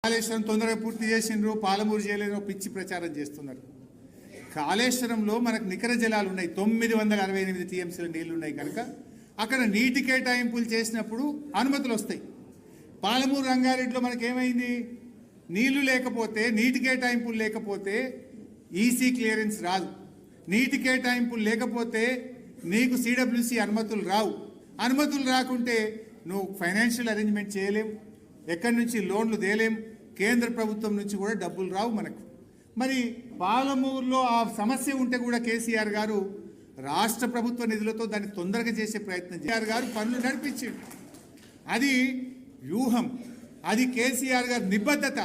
కాళేశ్వరం తొందరగా పూర్తి చేసిండ్రు, పాలమూరు చేయలేదో పిచ్చి ప్రచారం చేస్తున్నారు. కాళేశ్వరంలో మనకు నికర జలాలు ఉన్నాయి, 968 టీఎంసీల నీళ్లు ఉన్నాయి కనుక అక్కడ నీటి కేటాయింపులు చేసినప్పుడు అనుమతులు వస్తాయి. పాలమూరు రంగారెడ్డిలో మనకేమైంది, నీళ్లు లేకపోతే, నీటి కేటాయింపులు లేకపోతే ఈసీ క్లియరెన్స్ రాదు. నీటి కేటాయింపులు లేకపోతే నీకు సిడబ్ల్యూసి అనుమతులు రావు. అనుమతులు రాకుంటే నువ్వు ఫైనాన్షియల్ అరేంజ్మెంట్ చేయలేం, ఎక్కడి నుంచి లోన్లు తేలేం, కేంద్ర ప్రభుత్వం నుంచి కూడా డబ్బులు రావు మనకు. మరి పాలమూరులో ఆ సమస్య ఉంటే కూడా కేసీఆర్ గారు రాష్ట్ర ప్రభుత్వ నిధులతో దాన్ని తొందరగా చేసే ప్రయత్నం కేసీఆర్ గారు పనులు నడిపించారు. అది వ్యూహం, అది కేసీఆర్ గారి నిబద్ధత.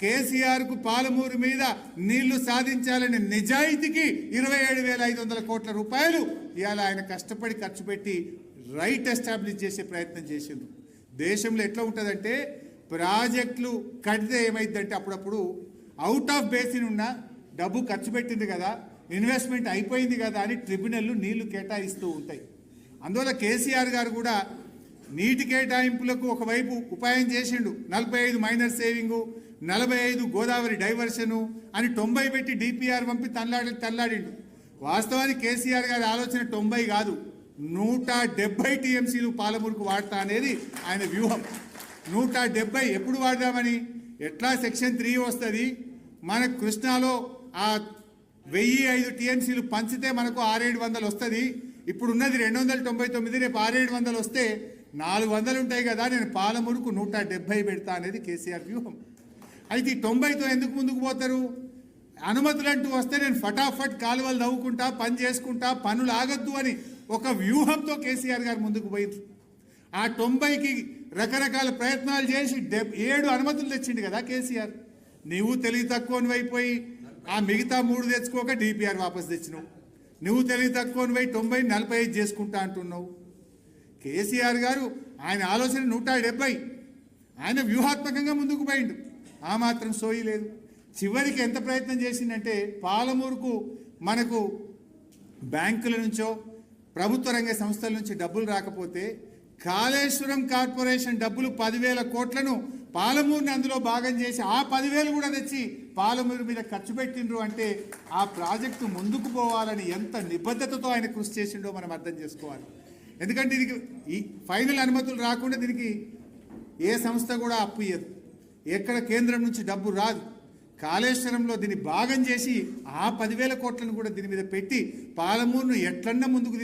కేసీఆర్కు పాలమూరు మీద నీళ్లు సాధించాలనే నిజాయితీకి 27,500 కోట్ల రూపాయలు ఇవాళ ఆయన కష్టపడి ఖర్చు పెట్టి రైట్ ఎస్టాబ్లిష్ చేసే ప్రయత్నం చేసిండ్రు. దేశంలో ఎట్లా ఉంటుందంటే, ప్రాజెక్టులు కడితే ఏమైందంటే అప్పుడప్పుడు అవుట్ ఆఫ్ బేసిన్ ఉన్న డబ్బు ఖర్చు పెట్టింది కదా, ఇన్వెస్ట్మెంట్ అయిపోయింది కదా అని ట్రిబ్యునల్లు నీళ్లు కేటాయిస్తూ ఉంటాయి. అందువల్ల కేసీఆర్ గారు కూడా నీటి కేటాయింపులకు ఒకవైపు ఉపాయం చేసిండు. 45 మైనర్ సేవింగు, 45 గోదావరి డైవర్షను అని 90 పెట్టి డిపిఆర్ పంపి తల్లాడిండు. వాస్తవానికి కేసీఆర్ గారి ఆలోచన 90 కాదు, 170 టీఎంసీలు పాలమూరుకు వాడతా అనేది ఆయన వ్యూహం. 170 ఎప్పుడు వాడదామని, ఎట్లా సెక్షన్ 3 వస్తుంది మనకు కృష్ణాలో ఆ 1005 టీఎంసీలు పంచితే మనకు 600-700 వస్తుంది. ఇప్పుడు ఉన్నది 299, రేపు 600-700 వస్తే 400 ఉంటాయి కదా, నేను పాలమూరుకు 170 పెడతా అనేది కేసీఆర్ వ్యూహం. అయితే ఈ 90తో ఎందుకు ముందుకు పోతారు? అనుమతులు అంటూ వస్తే నేను ఫటాఫట్ కాలువలు తవ్వుకుంటా, పని చేసుకుంటా, పనులు ఆగద్దు అని ఒక వ్యూహంతో కేసీఆర్ గారు ముందుకు పోయింది. ఆ 90కి రకరకాల ప్రయత్నాలు చేసి 7 అనుమతులు తెచ్చిండు కదా కేసీఆర్. నువ్వు తెలివి తక్కువనివైపోయి ఆ మిగతా 3 తెచ్చుకోక డిపిఆర్ వాపస్ తెచ్చినావు. నువ్వు తెలివి తక్కువనివై 90 45 చేసుకుంటా అంటున్నావు. కేసీఆర్ గారు ఆయన ఆలోచన 170, ఆయన వ్యూహాత్మకంగా ముందుకు పోయిండు. ఆ మాత్రం సోయి లేదు. చివరికి ఎంత ప్రయత్నం చేసిందంటే, పాలమూరుకు మనకు బ్యాంకుల నుంచో ప్రభుత్వ రంగ సంస్థల నుంచి డబ్బులు రాకపోతే కాళేశ్వరం కార్పొరేషన్ డబ్బులు 10,000 కోట్లను పాలమూరుని అందులో భాగం చేసి ఆ 10,000 కూడా తెచ్చి పాలమూరు మీద ఖర్చు పెట్టిండ్రు. అంటే ఆ ప్రాజెక్టు ముందుకు పోవాలని ఎంత నిబద్ధతతో ఆయన కృషి చేసిండో మనం అర్థం చేసుకోవాలి. ఎందుకంటే దీనికి ఈ ఫైనల్ అనుమతులు రాకుండా దీనికి ఏ సంస్థ కూడా అప్పు ఇయ్యదు, ఎక్కడ కేంద్రం నుంచి డబ్బు రాదు. కాళేశ్వరంలో దీన్ని భాగం చేసి ఆ 10,000 కోట్లను కూడా దీని మీద పెట్టి పాలమూరును ఎట్లన్నా ముందుకు